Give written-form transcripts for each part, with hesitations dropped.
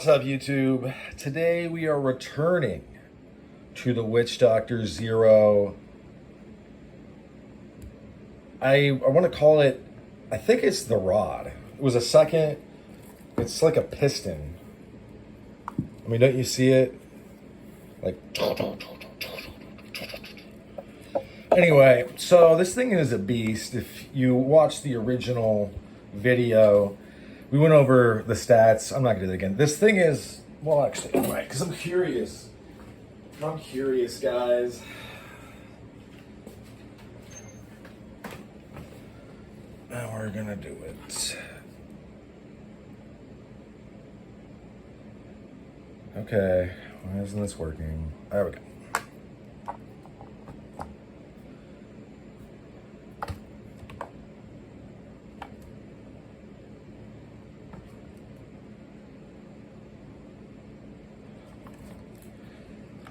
What's up, YouTube? Today we are returning to the Witchdoctor Zero. I want to call it, I think it's the rod. It was a second, it's like a piston. I mean, don't you see it? Like, anyway, so this thing is a beast. If you watch the original video, we went over the stats. I'm not gonna do it again. This thing is, well, actually, anyway, because I'm curious. I'm curious, guys. Now we're gonna do it. Okay, why isn't this working? There we go.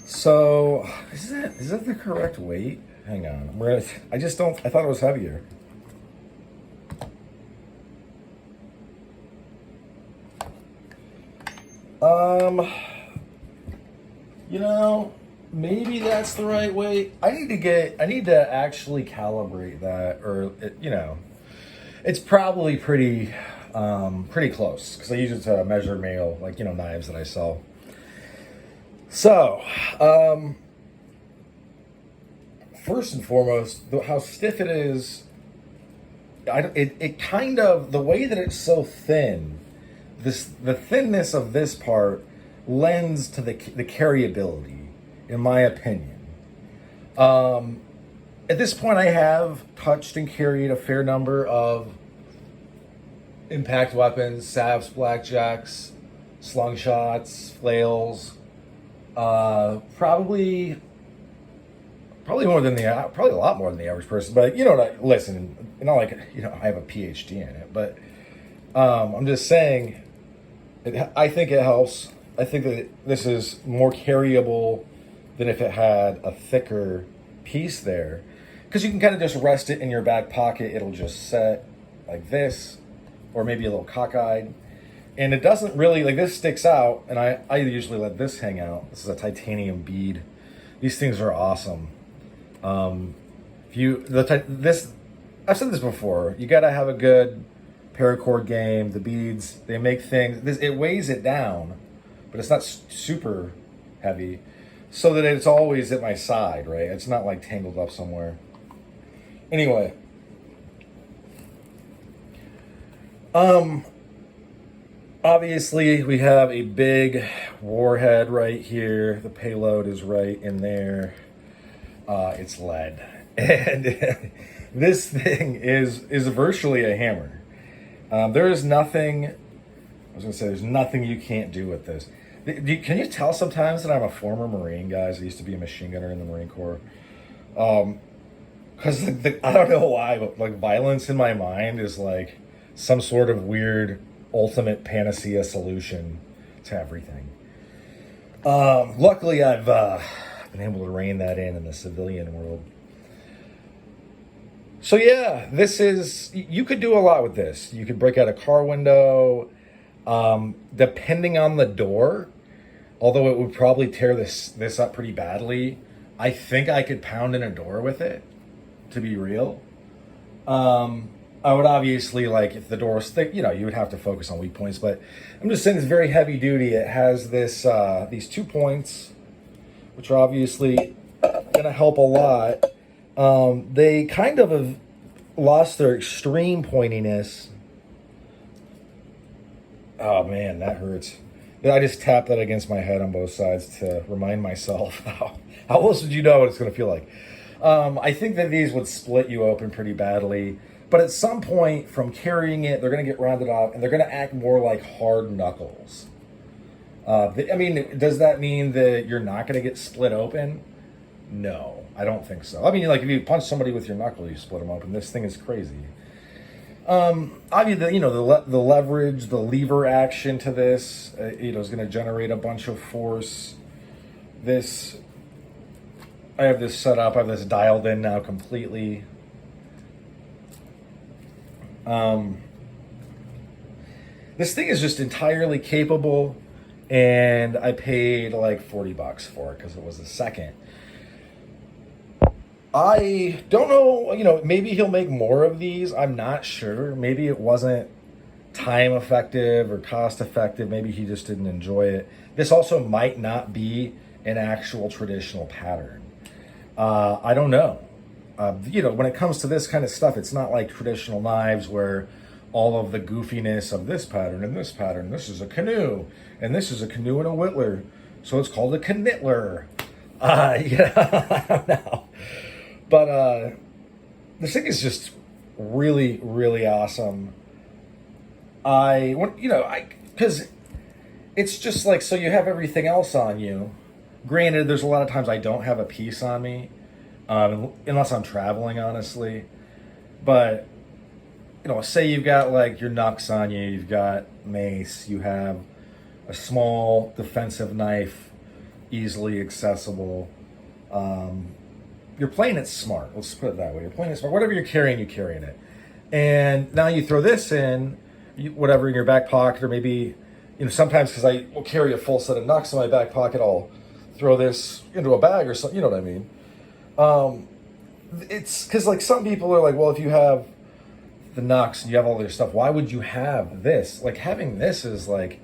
So, is that the correct weight? Hang on. I just don't, I thought it was heavier. You know, maybe that's the right weight. I need to actually calibrate that, or, it's probably pretty close, because I use it to measure mail, like, knives that I sell. So, first and foremost, how stiff it is, it kind of, the way that it's so thin, the thinness of this part lends to the carryability, in my opinion. At this point, I have touched and carried a fair number of impact weapons, saps, blackjacks, slingshots, flails. Probably more than probably a lot more than the average person. But listen, not like I have a PhD in it, but I'm just saying, I think it helps. I think that this is more carryable than if it had a thicker piece there, because you can kind of just rest it in your back pocket. It'll just set like this, or maybe a little cockeyed. And it doesn't really, like, this sticks out, and I usually let this hang out. This is a titanium bead. These things are awesome. I've said this before, you gotta have a good paracord game. The beads, they make things, it weighs it down, but it's not super heavy, so that it's always at my side, right? It's not like tangled up somewhere. Anyway. Obviously, we have a big warhead right here. The payload is right in there. It's lead. And this thing is virtually a hammer. There is nothing, there's nothing you can't do with this. Can you tell sometimes that I'm a former Marine, guys? I used to be a machine gunner in the Marine Corps. Because I don't know why, but like violence in my mind is like some sort of weird ultimate panacea solution to everything. Luckily, I've been able to rein that in the civilian world. So yeah, you could do a lot with this. You could break out a car window, depending on the door, although it would probably tear this up pretty badly. I think I could pound in a door with it, to be real. I would obviously, like, if the door was thick, you would have to focus on weak points. But I'm just saying it's very heavy duty. It has these 2 points, which are obviously going to help a lot. They kind of have lost their extreme pointiness. Oh, man, that hurts. I just tapped that against my head on both sides to remind myself how else would you know what it's going to feel like. I think that these would split you open pretty badly. But at some point, from carrying it, they're going to get rounded off, and they're going to act more like hard knuckles. Does that mean that you're not going to get split open? No, I don't think so. I mean, like, if you punch somebody with your knuckle, you split them open. This thing is crazy. Obviously, the leverage, the lever action to this, is going to generate a bunch of force. I have this set up. I have this dialed in now completely. This thing is just entirely capable and I paid like $40 for it because it was the second. I don't know, maybe he'll make more of these. I'm not sure. Maybe it wasn't time effective or cost effective. Maybe he just didn't enjoy it. This also might not be an actual traditional pattern. I don't know. When it comes to this kind of stuff, it's not like traditional knives where all of the goofiness of this pattern and this pattern, this is a canoe, and this is a canoe and a whittler, so it's called a knittler. I don't know. But this thing is just really, really awesome. Because it's just like, so you have everything else on you. Granted, there's a lot of times I don't have a piece on me, unless I'm traveling, honestly. But, say you've got like your knucks on you, you've got mace, you have a small defensive knife, easily accessible. You're playing it smart. Let's put it that way. You're playing it smart. Whatever you're carrying it. And now you throw this in, whatever in your back pocket, or maybe, sometimes because I will carry a full set of knucks in my back pocket, I'll throw this into a bag or something. You know what I mean? It's because like some people are like, well, if you have the knucks and you have all this stuff, why would you have this? Like having this is like,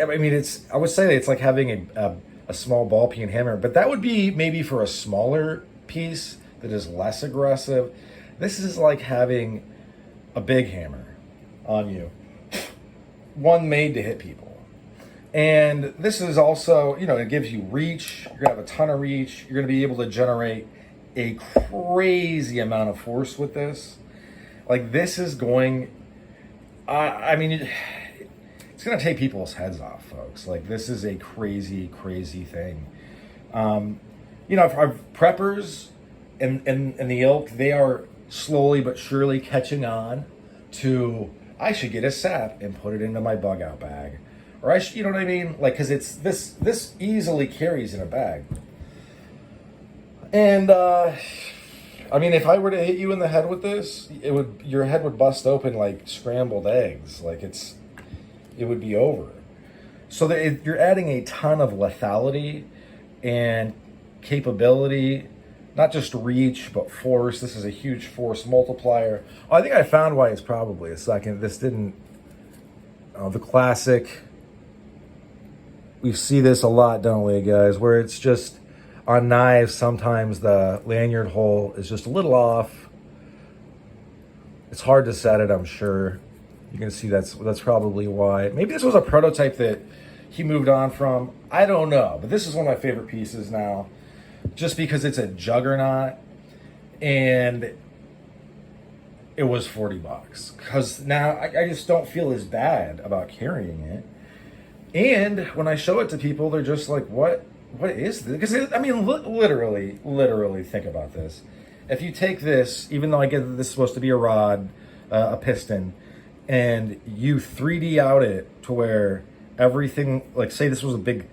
I mean, I would say it's like having a small ball peen hammer, but that would be maybe for a smaller piece that is less aggressive. This is like having a big hammer on you, one made to hit people. And this is also, it gives you reach. You're gonna have a ton of reach. You're gonna be able to generate a crazy amount of force with this. Like this is going, I mean, it's gonna take people's heads off, folks. Like this is a crazy, crazy thing. Our preppers and the ilk, they are slowly but surely catching on to, I should get a sap and put it into my bug out bag. Or I should, you know what I mean? Like, cause it's this easily carries in a bag. And, I mean, if I were to hit you in the head with this, your head would bust open like scrambled eggs. Like it would be over. So you're adding a ton of lethality and capability, not just reach, but force. This is a huge force multiplier. Oh, I think I found why it's probably a second. This didn't, the classic, we see this a lot, don't we, guys, where it's just on knives, sometimes the lanyard hole is just a little off. It's hard to set it, I'm sure. You can see that's probably why. Maybe this was a prototype that he moved on from. I don't know, but this is one of my favorite pieces now, just because it's a juggernaut, and it was $40. Because now I just don't feel as bad about carrying it. And when I show it to people, they're just like, what is this? Because, I mean, literally think about this. If you take this, even though I get that this is supposed to be a rod, a piston, and you 3D out it to where everything, like say this was a big,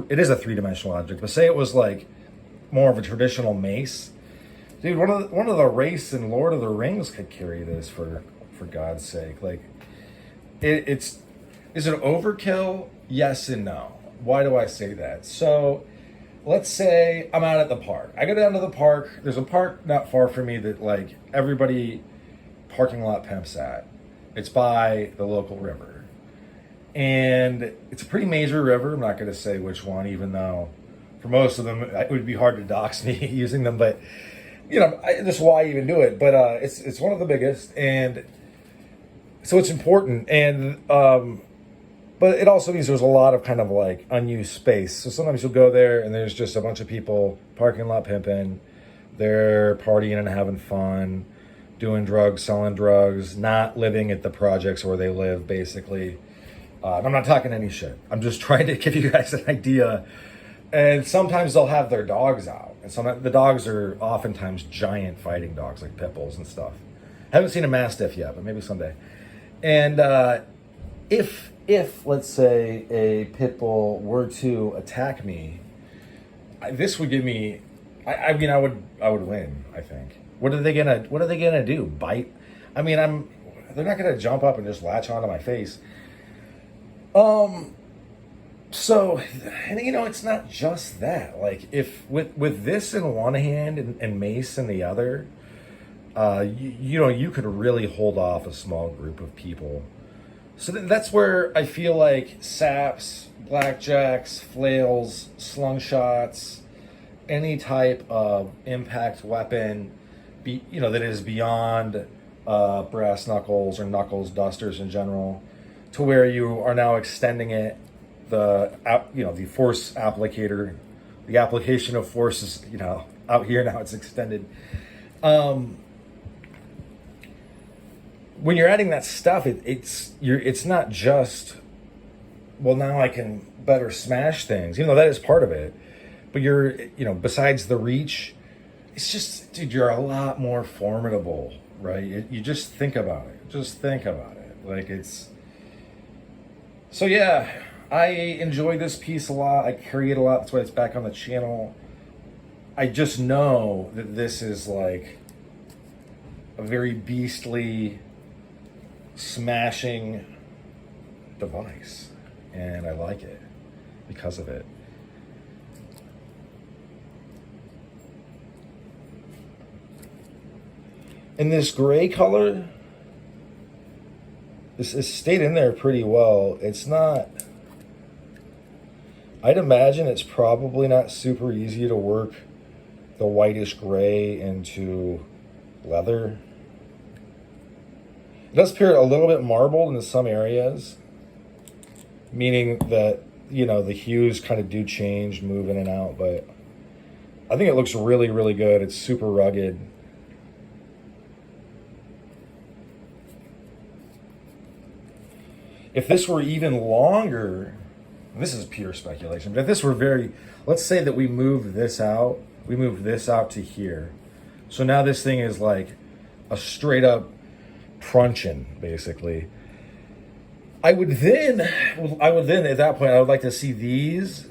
it is a three-dimensional object, but say it was like more of a traditional mace. Dude, one of the race in Lord of the Rings could carry this for God's sake. Like, is it overkill? Yes and no. Why do I say that? So, let's say I'm out at the park. I go down to the park. There's a park not far from me that like everybody parking lot pimps at. It's by the local river. And it's a pretty major river. I'm not going to say which one, even though for most of them it would be hard to dox me using them. But, that's why I even do it. But it's one of the biggest. And so it's important. And but it also means there's a lot of kind of like unused space. So sometimes you'll go there and there's just a bunch of people parking lot pimping. They're partying and having fun, doing drugs, selling drugs, not living at the projects where they live, basically. I'm not talking any shit. I'm just trying to give you guys an idea. And sometimes they'll have their dogs out. And the dogs are oftentimes giant fighting dogs, like pit bulls and stuff. Haven't seen a mastiff yet, but maybe someday. And if let's say a pit bull were to attack me, this would give me, I mean, I would win, I think. What are they gonna do? Bite? I mean, they're not gonna jump up and just latch onto my face. So, and it's not just that. Like, if with this in one hand and mace in the other, you could really hold off a small group of people. So that's where I feel like saps, blackjacks, flails, slungshots, any type of impact weapon, that is beyond brass knuckles or knuckles dusters in general, to where you are now extending it, the force applicator, the application of force is out here now, it's extended. When you're adding that stuff, it's not just, well, now I can better smash things. That is part of it, but besides the reach, it's just, dude, you're a lot more formidable, right? You just think about it. Just think about it. Like, it's. So yeah, I enjoy this piece a lot. I carry it a lot. That's why it's back on the channel. I just know that this is like a very beastly, smashing device, and I like it because of it. In this gray color, this stayed in there pretty well. It's not, I'd imagine it's probably not super easy to work the whitish gray into leather. It does appear a little bit marbled in some areas, meaning that, the hues kind of do change, move in and out, but I think it looks really, really good. It's super rugged. If this were even longer, this is pure speculation, but if this were let's say that we move this out to here. So now this thing is like a straight up truncheon, basically. I would then at that point, I would like to see these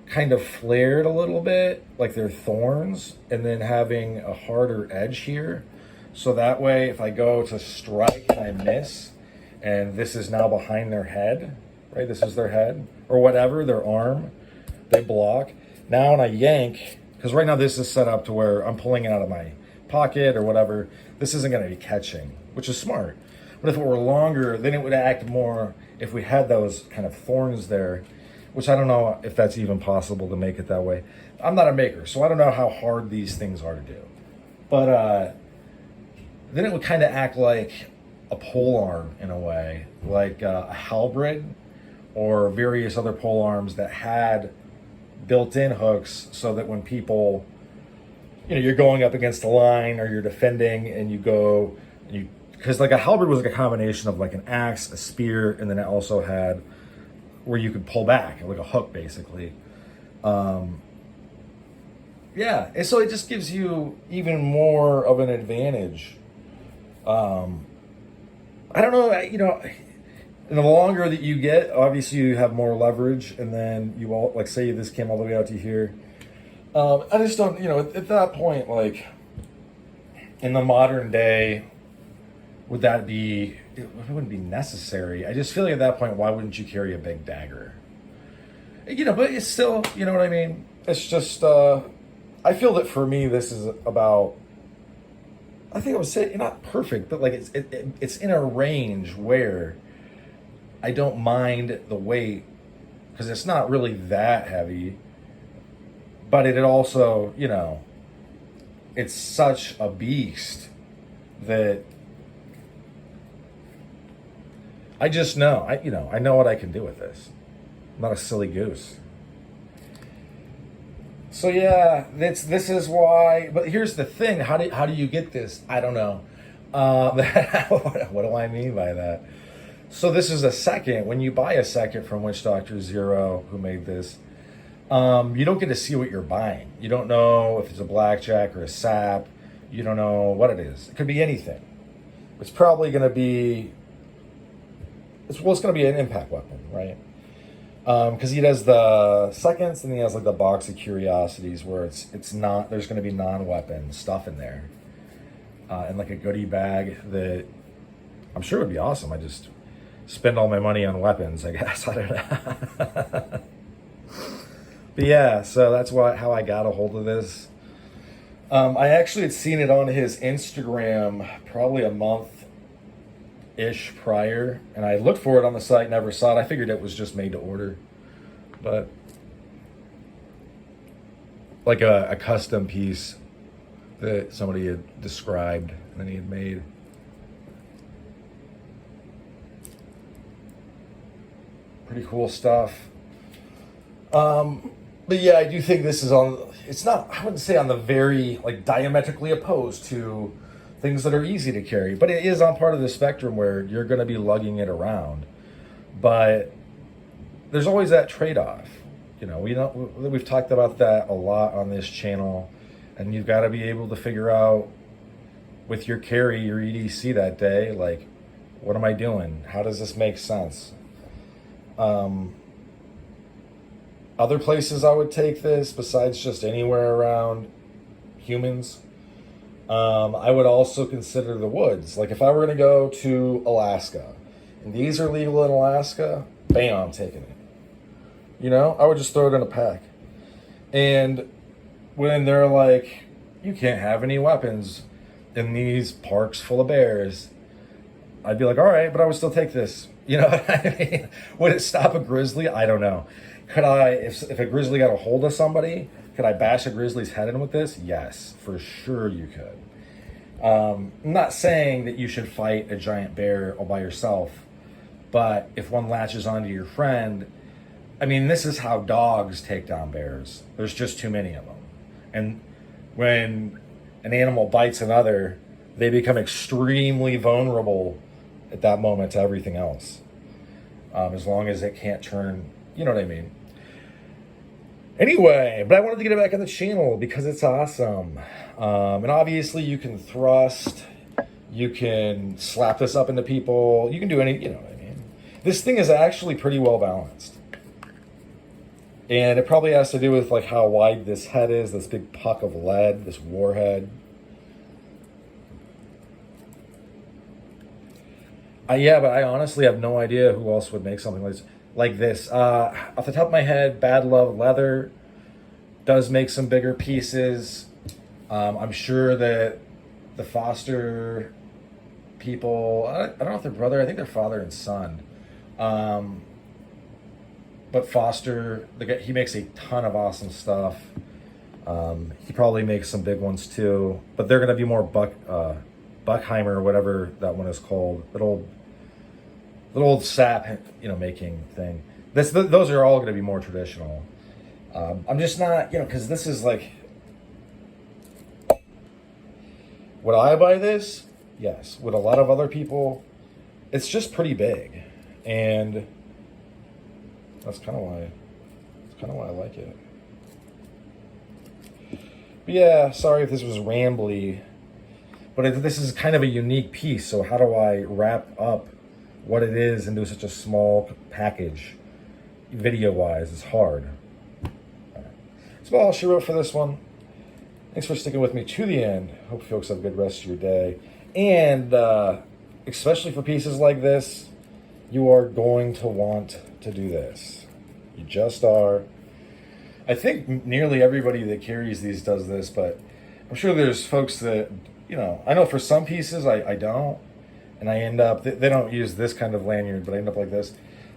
kind of flared a little bit, like they're thorns, and then having a harder edge here. So that way, if I go to strike and I miss, and this is now behind their head, right? This is their head, or whatever, their arm, they block. Now when I yank, because right now this is set up to where I'm pulling it out of my pocket or whatever, this isn't going to be catching, which is smart. But if it were longer, then it would act more if we had those kind of thorns there, which I don't know if that's even possible to make it that way. I'm not a maker, so I don't know how hard these things are to do. But then it would kind of act like a pole arm in a way, like a halberd or various other pole arms that had built-in hooks, so that when people, you're going up against a line or you're defending and because like a halberd was like a combination of like an axe, a spear, and then it also had where you could pull back, like a hook, basically. Yeah, and so it just gives you even more of an advantage. I don't know, and the longer that you get, obviously you have more leverage, and then you all, like, say this came all the way out to here. I just don't, at that point, like, in the modern day, would that be, it wouldn't be necessary. I just feel like at that point, why wouldn't you carry a big dagger? But it's still, you know what I mean? It's just, I feel that for me, this is about, I think I would say, not perfect, but like it's in a range where I don't mind the weight, because it's not really that heavy, but it also, it's such a beast that I just know, I know what I can do with this. I'm not a silly goose. So yeah, this is why. But here's the thing: how do you get this? I don't know. What do I mean by that? So this is a second. When you buy a second from Witchdoctor Zero, who made this, you don't get to see what you're buying. You don't know if it's a blackjack or a sap. You don't know what it is. It could be anything. It's probably going to be. It's going to be an impact weapon, right? Because he does the seconds, and he has like the box of curiosities where it's not, there's going to be non-weapon stuff in there, and like a goodie bag that I'm sure would be awesome. I just spend all my money on weapons, I guess. I don't know. But yeah, so that's how I got a hold of this. I actually had seen it on his Instagram probably a month-ish prior, and I looked for it on the site, never saw it. I figured it was just made to order. But like a custom piece that somebody had described and then he had made. Pretty cool stuff. But yeah, I do think this is it's not, I wouldn't say on the very, like, diametrically opposed to things that are easy to carry, but it is on part of the spectrum where you're going to be lugging it around. But there's always that trade-off. We've talked about that a lot on this channel, and you've got to be able to figure out with your carry, your EDC that day, like, what am I doing? How does this make sense? Other places I would take this, besides just anywhere around humans, I would also consider the woods. Like if I were going to go to Alaska, and these are legal in Alaska, bam, I'm taking it. I would just throw it in a pack. And when they're like, you can't have any weapons in these parks full of bears, I'd be like, all right, but I would still take this. You know what I mean? Would it stop a grizzly? I don't know. Could I, if a grizzly got a hold of somebody, could I bash a grizzly's head in with this? Yes, for sure you could. I'm not saying that you should fight a giant bear all by yourself, but if one latches onto your friend, I mean, this is how dogs take down bears. There's just too many of them. And when an animal bites another, they become extremely vulnerable at that moment to everything else. As long as it can't turn, you know what I mean? Anyway, but I wanted to get it back on the channel because it's awesome. And obviously you can thrust, you can slap this up into people, you can do any, you know what I mean? This thing is actually pretty well balanced. And it probably has to do with like how wide this head is, this big puck of lead, this warhead. Yeah, but I honestly have no idea who else would make something like this. Off the top of my head, Bad Love Leather does make some bigger pieces. I'm sure that the Foster people, I don't know if they're brother, I think they're father and son. But Foster, he makes a ton of awesome stuff. He probably makes some big ones too, but they're going to be more Buckheimer or whatever that one is called. That old sap, making thing. Those are all going to be more traditional. I'm just not, because this is like, would I buy this? Yes. Would a lot of other people? It's just pretty big, and that's kind of why I like it. But yeah, sorry if this was rambly, but this is kind of a unique piece. So how do I wrap up what it is into such a small package? Video-wise, it's hard. So all she wrote for this one. Thanks for sticking with me to the end. Hope you folks have a good rest of your day. And especially for pieces like this, you are going to want to do this. You just are. I think nearly everybody that carries these does this, but I'm sure there's folks that, I know for some pieces I don't, and I end up, they don't use this kind of lanyard, but I end up like this.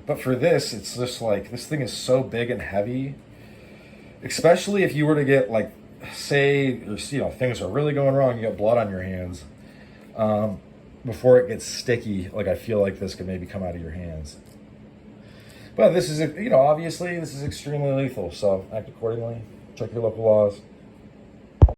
But for this, it's just like, this thing is so big and heavy, especially if you were to get like, say, things are really going wrong, you get blood on your hands, before it gets sticky, like I feel like this could maybe come out of your hands. But this is, obviously this is extremely lethal, so act accordingly. Check your local laws.